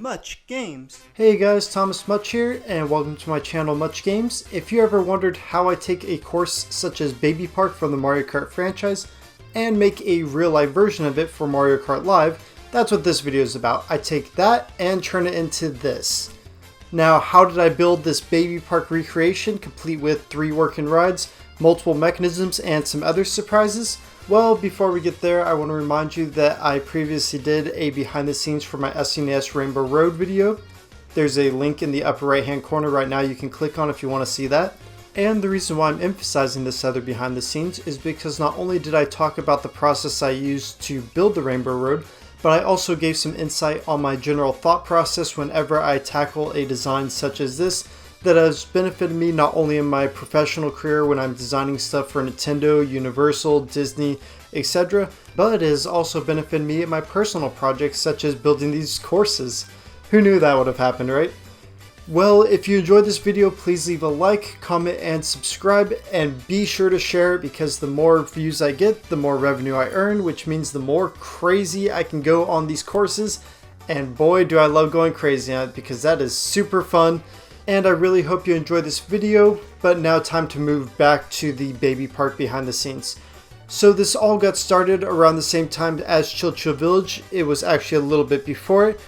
Mutch Games. Hey guys, Thomas Mutch here, and welcome to my channel Mutch Games. If you ever wondered how I take a course such as Baby Park from the Mario Kart franchise and make a real life version of it for Mario Kart Live, that's what this video is about. I take that and turn it into this. Now, how did I build this Baby Park recreation complete with 3 working rides, multiple mechanisms, and some other surprises? Well, before we get there, I want to remind you that I previously did a behind the scenes for my SNES Rainbow Road video. There's a link in the upper right hand corner right now you can click on if you want to see that. And the reason why I'm emphasizing this other behind the scenes is because not only did I talk about the process I used to build the Rainbow Road, but I also gave some insight on my general thought process whenever I tackle a design such as this that has benefited me not only in my professional career when I'm designing stuff for Nintendo, Universal, Disney, etc., but it has also benefited me in my personal projects such as building these courses. Who knew that would have happened, right? Well, if you enjoyed this video, please leave a like, comment, and subscribe, and be sure to share it because the more views I get, the more revenue I earn, which means the more crazy I can go on these courses. And boy, do I love going crazy on it because that is super fun. And I really hope you enjoyed this video, but now time to move back to the Baby Park behind the scenes. So this all got started around the same time as Chill Chill Village. It was actually a little bit before it,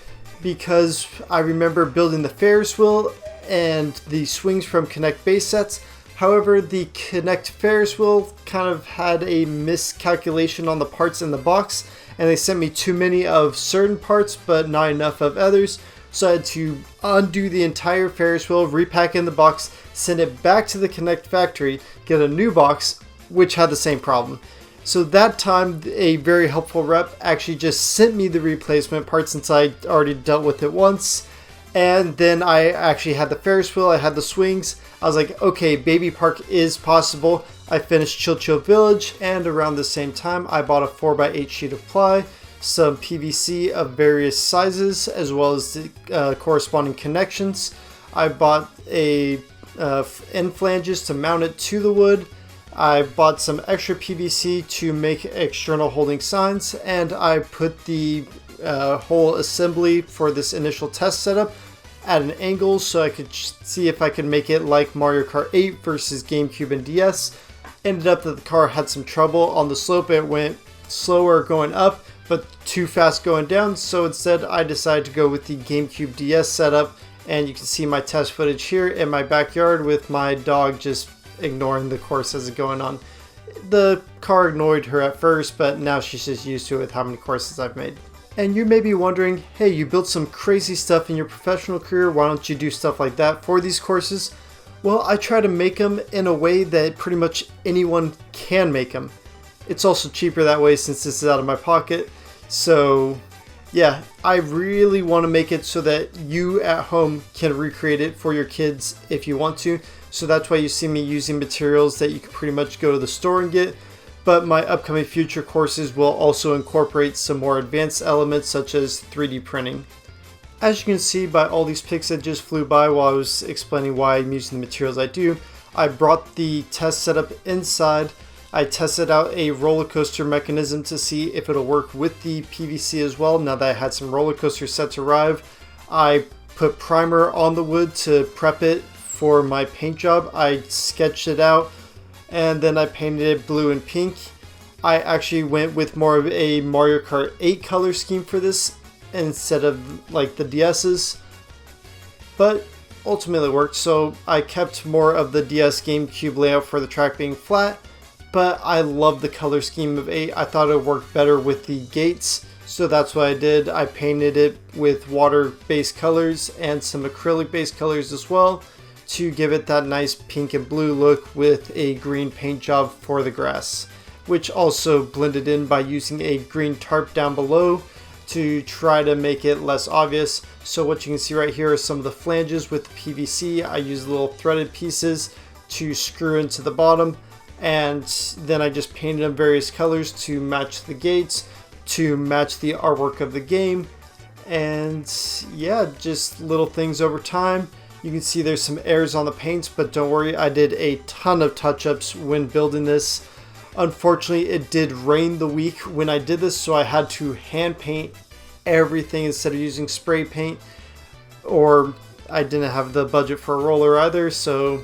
because I remember building the Ferris wheel and the swings from Connect base sets. However, the Connect Ferris wheel kind of had a miscalculation on the parts in the box, and they sent me too many of certain parts but not enough of others. So I had to undo the entire Ferris wheel, repack in the box, send it back to the Connect factory, get a new box, which had the same problem. So that time, a very helpful rep actually just sent me the replacement parts since I already dealt with it once. And then I actually had the Ferris wheel, I had the swings. I was like, okay, Baby Park is possible. I finished Chill Chill Village, and around the same time, I bought a 4x8 sheet of ply, some PVC of various sizes, as well as the corresponding connections. I bought a end flanges to mount it to the wood. I bought some extra PVC to make external holding signs, and I put the whole assembly for this initial test setup at an angle so I could see if I could make it like Mario Kart 8 versus GameCube and DS. Ended up that the car had some trouble on the slope. It went slower going up, but too fast going down, so instead I decided to go with the GameCube DS setup, and you can see my test footage here in my backyard with my dog just ignoring the course as it's going on. The car ignored her at first, but now she's just used to it with how many courses I've made. And you may be wondering, hey, you built some crazy stuff in your professional career, why don't you do stuff like that for these courses? Well, I try to make them in a way that pretty much anyone can make them. It's also cheaper that way since this is out of my pocket. So yeah, I really want to make it so that you at home can recreate it for your kids if you want to. So that's why you see me using materials that you can pretty much go to the store and get. But my upcoming future courses will also incorporate some more advanced elements such as 3D printing. As you can see by all these pics that just flew by while I was explaining why I'm using the materials I do, I brought the test setup inside. I tested out a roller coaster mechanism to see if it'll work with the PVC as well. Now that I had some roller coaster sets arrive, I put primer on the wood to prep it for my paint job. I sketched it out and then I painted it blue and pink. I actually went with more of a Mario Kart 8 color scheme for this instead of like the DS's, but ultimately it worked. So I kept more of the DS GameCube layout for the track being flat, but I love the color scheme of 8. I thought it would work better with the gates, so that's what I did. I painted it with water-based colors and some acrylic-based colors as well to give it that nice pink and blue look with a green paint job for the grass, which also blended in by using a green tarp down below to try to make it less obvious. So what you can see right here are some of the flanges with the PVC. I used little threaded pieces to screw into the bottom, and then I just painted them various colors to match the gates, to match the artwork of the game. And yeah, just little things over time. You can see there's some errors on the paints, but don't worry, I did a ton of touch-ups when building this. Unfortunately, it did rain the week when I did this, so I had to hand paint everything instead of using spray paint. or I didn't have the budget for a roller either, so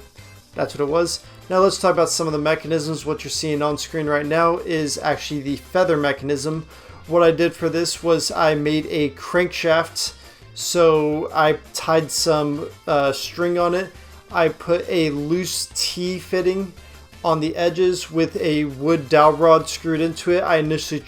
that's what it was. Now let's talk about some of the mechanisms. What you're seeing on screen right now is actually the feather mechanism. What I did for this was I made a crankshaft. So I tied some string on it. I put a loose T fitting on the edges with a wood dowel rod screwed into it. I initially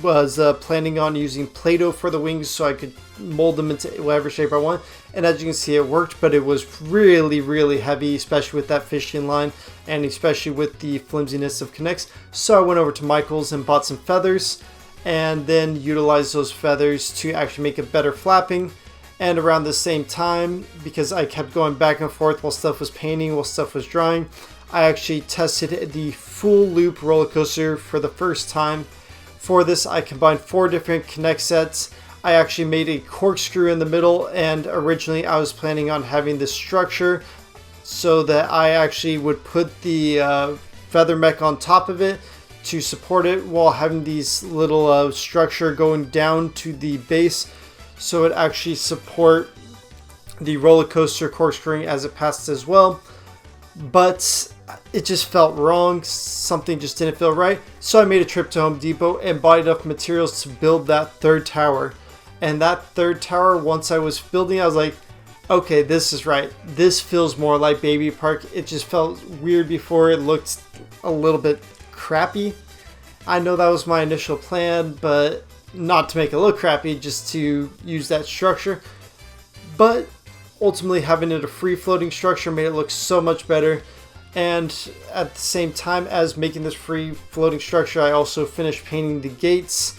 was planning on using Play-Doh for the wings so I could mold them into whatever shape I want. And as you can see, it worked, but it was really heavy, especially with that fishing line and especially with the flimsiness of K'NEX. So I went over to Michael's and bought some feathers and then utilized those feathers to actually make it better flapping. And around the same time, because I kept going back and forth while stuff was painting, while stuff was drying, I actually tested the full loop roller coaster for the first time. For this, I combined 4 different K'NEX sets. I actually made a corkscrew in the middle, and originally I was planning on having this structure so that I actually would put the feather mech on top of it to support it while having these little structure going down to the base, so it actually support the roller coaster corkscrewing as it passed as well. But it just felt wrong. Something just didn't feel right. So I made a trip to Home Depot and bought enough materials to build that third tower. And that third tower, once I was building, I was like, okay, this is right. This feels more like Baby Park. It just felt weird before. It looked a little bit crappy. I know that was my initial plan, but not to make it look crappy, just to use that structure. But ultimately having it a free floating structure made it look so much better. And at the same time as making this free floating structure, I also finished painting the gates.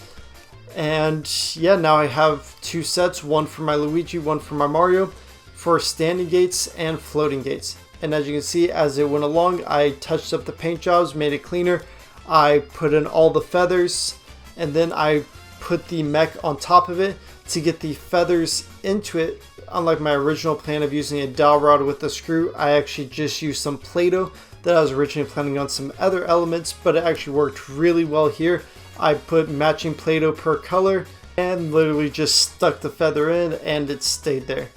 And yeah, now I have 2 sets, one for my Luigi, one for my Mario, for standing gates and floating gates. And as you can see, as it went along, I touched up the paint jobs, made it cleaner. I put in all the feathers, and then I put the mech on top of it to get the feathers into it. Unlike my original plan of using a dowel rod with a screw, I actually just used some Play-Doh that I was originally planning on some other elements, but it actually worked really well here. I put matching Play-Doh per color and literally just stuck the feather in, and it stayed there.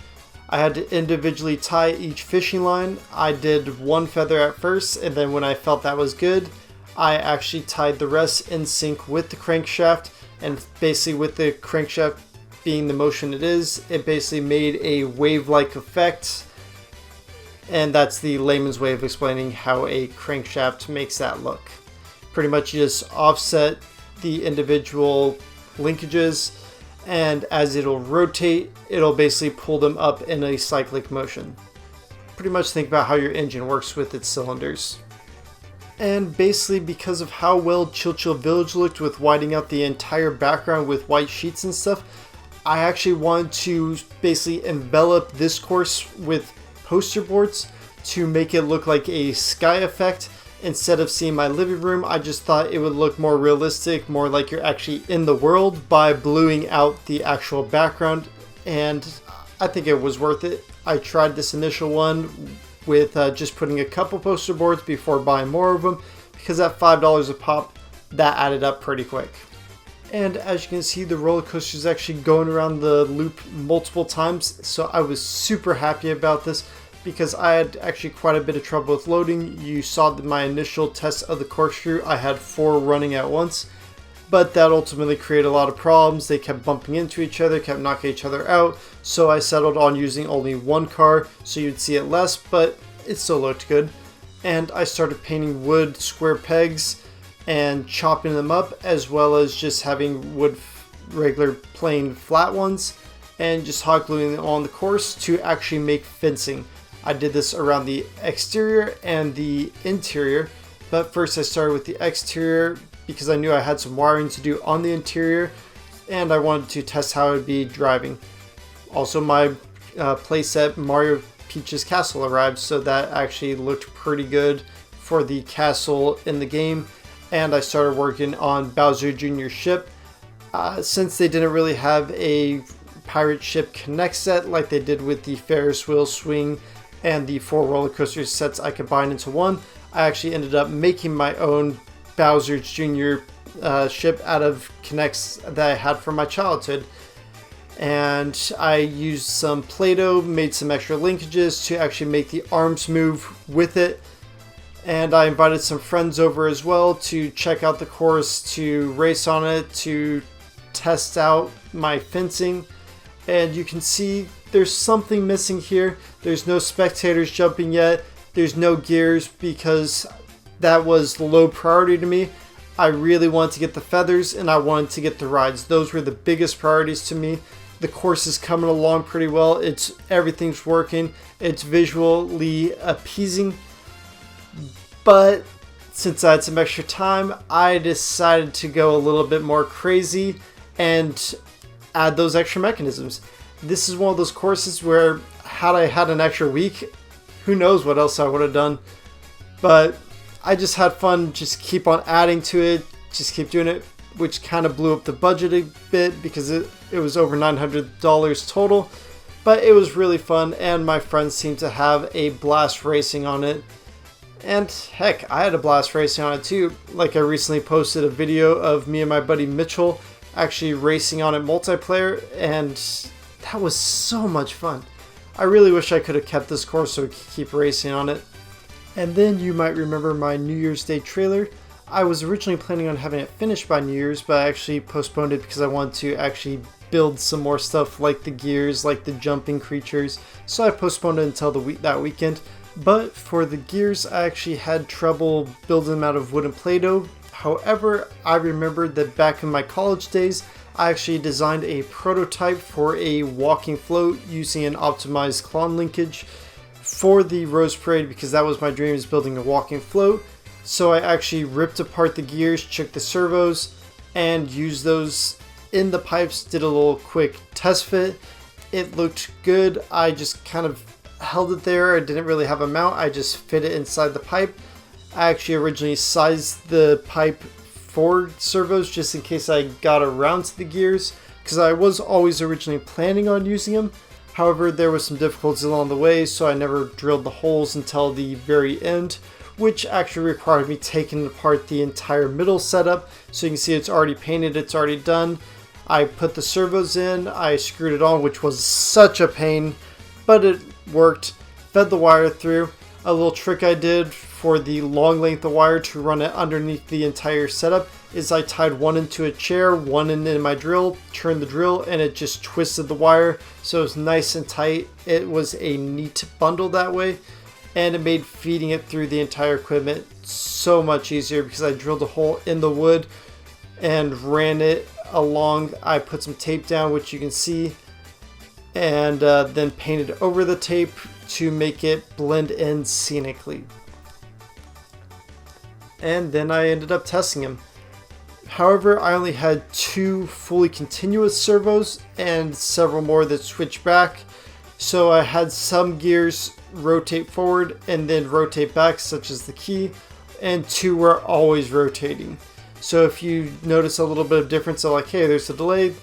I had to individually tie each fishing line. I did 1 feather at first, and then when I felt that was good, I actually tied the rest in sync with the crankshaft. And basically with the crankshaft being the motion it is, it basically made a wave-like effect. And that's the layman's way of explaining how a crankshaft makes that look. Pretty much you just offset the individual linkages, and as it'll rotate, it'll basically pull them up in a cyclic motion. Pretty much think about how your engine works with its cylinders. And basically because of how well Chill Chill Village looked with whiting out the entire background with white sheets and stuff, I actually wanted to basically envelop this course with poster boards to make it look like a sky effect. Instead of seeing my living room, I just thought it would look more realistic, more like you're actually in the world by bluing out the actual background, and I think it was worth it. I tried this initial one with just putting a couple poster boards before buying more of them, because at $5 a pop, that added up pretty quick. And as you can see, the roller coaster is actually going around the loop multiple times, so I was super happy about this because I had actually quite a bit of trouble with loading. You saw my initial test of the corkscrew, I had 4 running at once, but that ultimately created a lot of problems. They kept bumping into each other, kept knocking each other out, so I settled on using only 1 car so you'd see it less, but it still looked good. And I started painting wood square pegs and chopping them up, as well as just having wood regular plain flat ones and just hot gluing them on the course to actually make fencing. I did this around the exterior and the interior, but first I started with the exterior because I knew I had some wiring to do on the interior and I wanted to test how it would be driving. Also, my playset Mario Peach's Castle arrived, so that actually looked pretty good for the castle in the game. And I started working on Bowser Jr.'s ship. Since they didn't really have a pirate ship K'NEX set like they did with the Ferris wheel swing and the 4 roller coaster sets I combined into one, I actually ended up making my own Bowser Jr. Ship out of K'NEX that I had from my childhood. and I used some Play-Doh, made some extra linkages to actually make the arms move with it. And I invited some friends over as well to check out the course, to race on it, to test out my fencing. And you can see there's something missing here. There's no spectators jumping yet. There's no gears because that was low priority to me. I really wanted to get the feathers and I wanted to get the rides. Those were the biggest priorities to me. The course is coming along pretty well. Everything's working. It's visually appeasing. But since I had some extra time, I decided to go a little bit more crazy and add those extra mechanisms. This is one of those courses where had I had an extra week, who knows what else I would have done. But I just had fun, just keep on adding to it, just keep doing it, which kind of blew up the budget a bit because it was over $900 total. But it was really fun and my friends seemed to have a blast racing on it. And heck, I had a blast racing on it too. Like I recently posted a video of me and my buddy Mitchell actually racing on it multiplayer, and that was so much fun. I really wish I could have kept this course so we could keep racing on it. And then you might remember my New Year's Day trailer. I was originally planning on having it finished by New Year's, but I actually postponed it because I wanted to actually build some more stuff like the gears, like the jumping creatures. So I postponed it until that weekend. But for the gears, I actually had trouble building them out of wood and Play-Doh. However, I remembered that back in my college days, I actually designed a prototype for a walking float using an optimized clone linkage for the Rose Parade because that was my dream, is building a walking float. So I actually ripped apart the gears, checked the servos, and used those in the pipes, did a little quick test fit. It looked good. I just kind of held it there. I didn't really have a mount. I just fit it inside the pipe. I actually originally sized the pipe for servos just in case I got around to the gears because I was always originally planning on using them. However, there was some difficulties along the way, so I never drilled the holes until the very end, which actually required me taking apart the entire middle setup. So you can see it's already painted, it's already done. I put the servos in, I screwed it on, which was such a pain, but it worked. Fed the wire through. A little trick I did for the long length of wire to run it underneath the entire setup is I tied one into a chair, one in my drill, turned the drill, and it just twisted the wire so it was nice and tight. It was a neat bundle that way, and it made feeding it through the entire equipment so much easier because I drilled a hole in the wood and ran it along. I put some tape down, which you can see, and then painted over the tape to make it blend in scenically. And then I ended up testing him. However, I only had 2 fully continuous servos and several more that switch back. So I had some gears rotate forward and then rotate back, such as the key, and 2 were always rotating. So if you notice a little bit of difference of like, hey, there's a delay,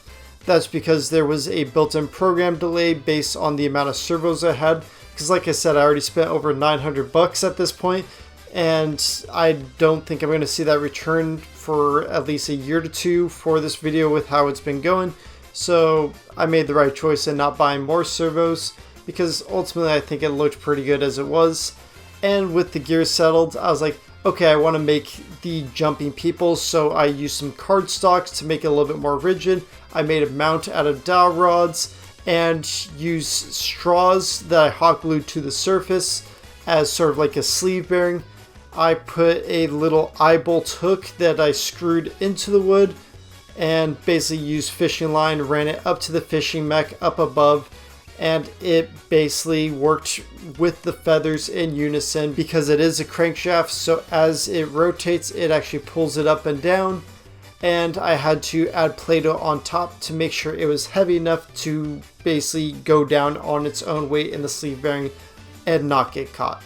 that's because there was a built-in program delay based on the amount of servos I had. Because like I said, I already spent over $900 at this point, and I don't think I'm going to see that return for at least a year to 2 for this video with how it's been going. So I made the right choice in not buying more servos because ultimately I think it looked pretty good as it was. And with the gears settled, I was like, okay, I want to make the jumping people, so I used some cardstocks to make it a little bit more rigid. I made a mount out of dowel rods and used straws that I hot glued to the surface as sort of like a sleeve bearing. I put a little eye bolt hook that I screwed into the wood and basically used fishing line, ran it up to the fishing mech up above, and it basically worked with the feathers in unison because it is a crankshaft, so as it rotates it actually pulls it up and down. And I had to add Play-Doh on top to make sure it was heavy enough to basically go down on its own weight in the sleeve bearing and not get caught.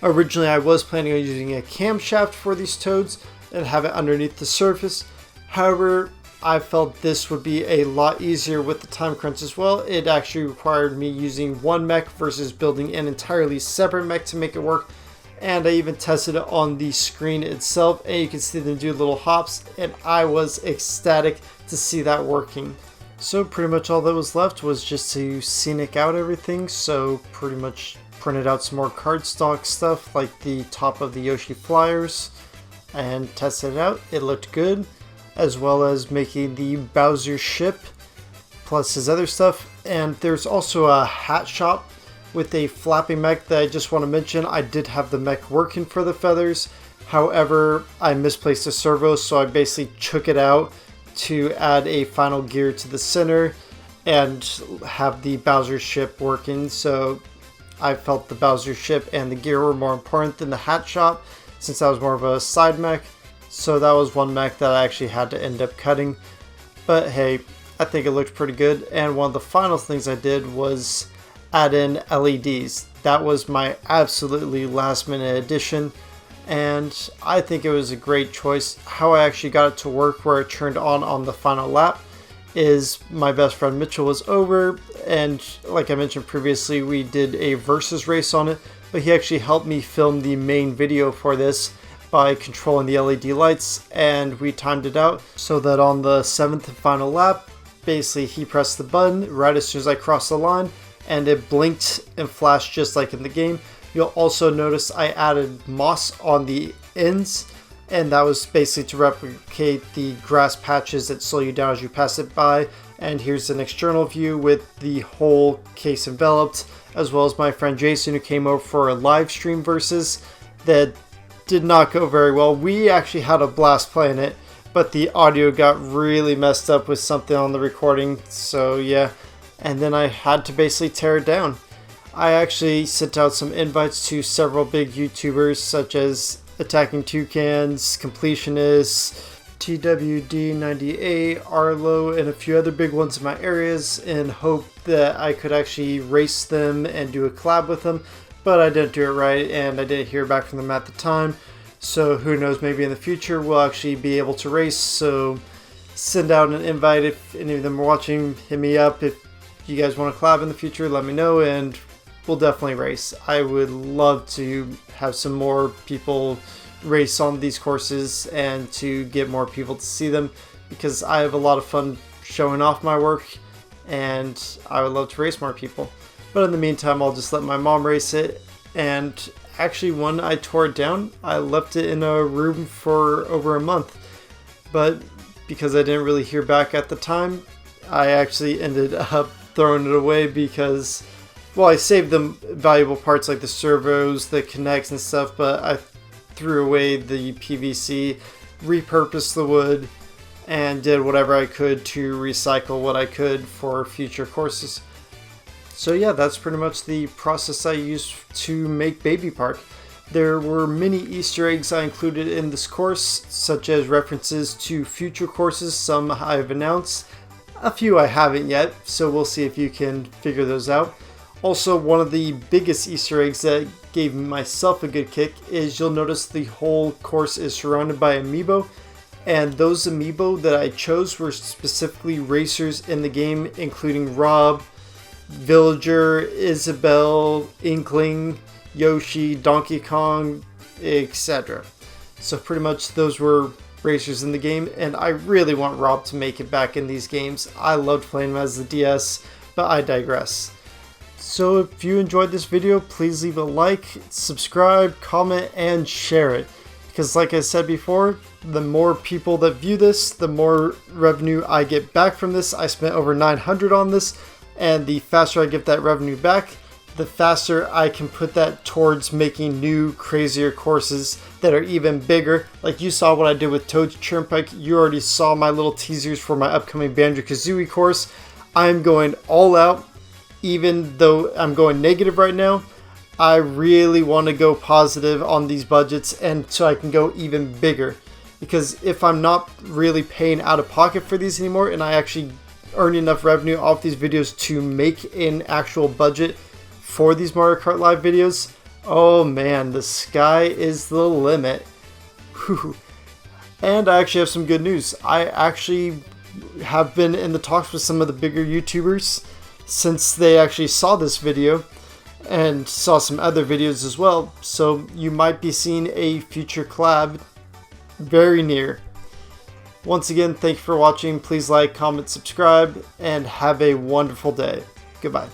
Originally I was planning on using a camshaft for these toads and have it underneath the surface. However, I felt this would be a lot easier with the time crunch as well. It actually required me using one mech versus building an entirely separate mech to make it work. And I even tested it on the screen itself, and you can see them do little hops, and I was ecstatic to see that working. So pretty much all that was left was just to scenic out everything, so pretty much printed out some more cardstock stuff like the top of the Yoshi flyers and tested it out. It looked good, as well as making the Bowser ship plus his other stuff. And there's also a hat shop with a flapping mech that I just want to mention. I did have the mech working for the feathers, however I misplaced the servo, so I basically took it out to add a final gear to the center and have the Bowser ship working. So I felt the Bowser ship and the gear were more important than the hat shop, since that was more of a side mech. So that was one mech that I actually had to end up cutting. But hey, I think it looked pretty good. And one of the final things I did was add in LEDs. That was my absolutely last minute addition, and I think it was a great choice. How I actually got it to work where it turned on the final lap is my best friend Mitchell was over, and like I mentioned previously, we did a versus race on it, but he actually helped me film the main video for this by controlling the LED lights, and we timed it out so that on the 7th and final lap, basically he pressed the button right as soon as I crossed the line, and it blinked and flashed just like in the game. You'll also notice I added moss on the ends, and that was basically to replicate the grass patches that slow you down as you pass it by. And here's an external view with the whole case enveloped, as well as my friend Jason, who came over for a live stream versus that did not go very well. We actually had a blast playing it, but the audio got really messed up with something on the recording, so yeah. And then I had to basically tear it down. I actually sent out some invites to several big YouTubers such as Attacking Toucans, Completionists, TWD98, Arlo, and a few other big ones in my areas in hope that I could actually race them and do a collab with them, but I didn't do it right and I didn't hear back from them at the time. So who knows, maybe in the future we'll actually be able to race. So send out an invite if any of them are watching. Hit me up if you guys want to collab in the future, let me know and we'll definitely race. I would love to have some more people race on these courses and to get more people to see them, because I have a lot of fun showing off my work and I would love to race more people. But in the meantime, I'll just let my mom race it. And actually, when I tore it down, I left it in a room for over a month, but because I didn't really hear back at the time, I actually ended up throwing it away because, well, I saved the valuable parts like the servos, the connects and stuff, but I threw away the PVC, repurposed the wood, and did whatever I could to recycle what I could for future courses. So yeah, that's pretty much the process I used to make Baby Park. There were many Easter eggs I included in this course, such as references to future courses. Some I've announced, a few I haven't yet, so we'll see if you can figure those out. Also, one of the biggest Easter eggs that gave myself a good kick is you'll notice the whole course is surrounded by amiibo, and those amiibo that I chose were specifically racers in the game, including Rob, Villager, Isabelle, Inkling, Yoshi, Donkey Kong, etc. So pretty much those were racers in the game, and I really want Rob to make it back in these games. I loved playing him as the DS, but I digress. So if you enjoyed this video, please leave a like, subscribe, comment, and share it. Because like I said before, the more people that view this, the more revenue I get back from this. I spent over $900 on this, and the faster I get that revenue back, the faster I can put that towards making new, crazier courses that are even bigger. Like you saw what I did with Toad's Turnpike. You already saw my little teasers for my upcoming Banjo-Kazooie course. I'm going all out. Even though I'm going negative right now, I really want to go positive on these budgets, and so I can go even bigger. Because if I'm not really paying out of pocket for these anymore, and I actually earn enough revenue off these videos to make an actual budget for these Mario Kart Live videos, oh man, the sky is the limit. Whew. And I actually have some good news. I actually have been in the talks with some of the bigger YouTubers since they actually saw this video and saw some other videos as well. So you might be seeing a future collab very near. Once again, thank you for watching. Please like, comment, subscribe, and have a wonderful day. Goodbye.